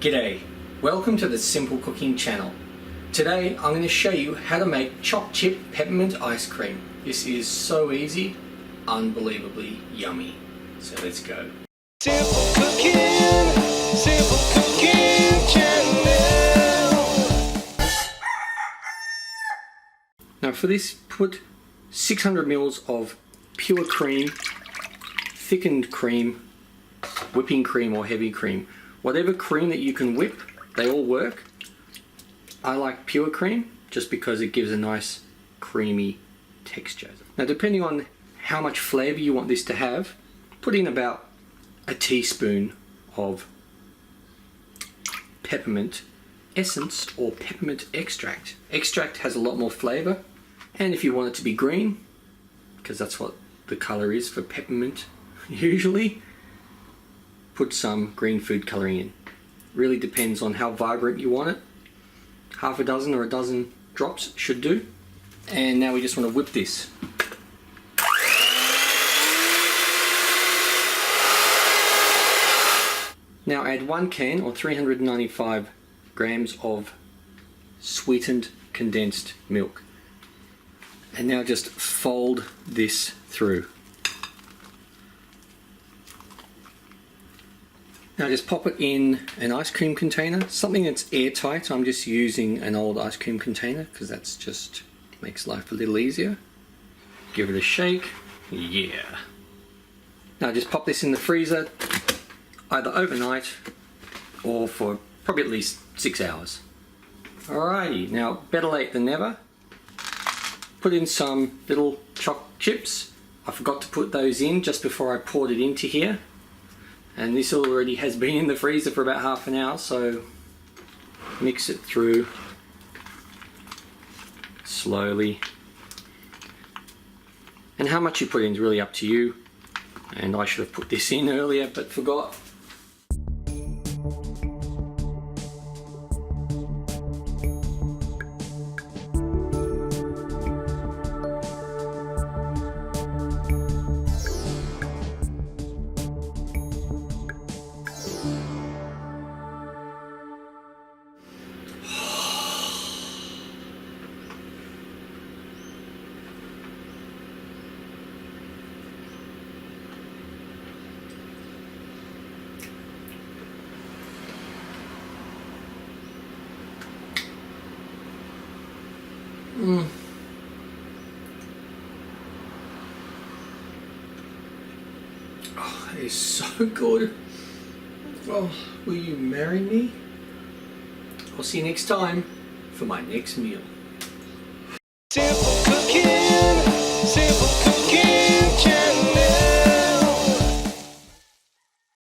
G'day, welcome to the Simple Cooking channel. Today I'm going to show you how to make Choc chip peppermint ice cream. This is so easy, unbelievably yummy. So let's go. Simple Cooking, Simple Cooking Channel. Now for this, put 600 mils of pure cream, thickened cream, whipping cream or heavy cream. Whatever cream that you can whip, they all work. I like pure cream just because it gives a nice creamy texture. Now depending on how much flavor you want this to have, put in about a teaspoon of peppermint essence or peppermint extract. Extract has a lot more flavor, and if you want it to be green, because that's what the color is for peppermint usually, put some green food coloring in. Really depends on how vibrant you want it. Half a dozen or a dozen drops should do. And now we just want to whip this. Now add 1 can or 395 grams of sweetened condensed milk. And now just fold this through. Now just pop it in an ice cream container, something that's airtight. I'm just using an old ice cream container because that's just makes life a little easier. Give it a shake. Yeah. Now just pop this in the freezer, either overnight or for probably at least 6 hours. Alrighty, now better late than never. Put in some little Choc chips. I forgot to put those in just before I poured it into here. And this already has been in the freezer for about half an hour, so mix it through slowly. And how much you put in is really up to you. And I should have put this in earlier, but forgot. Oh, that is so good. Oh, will you marry me? I'll see you next time for my next meal. Simple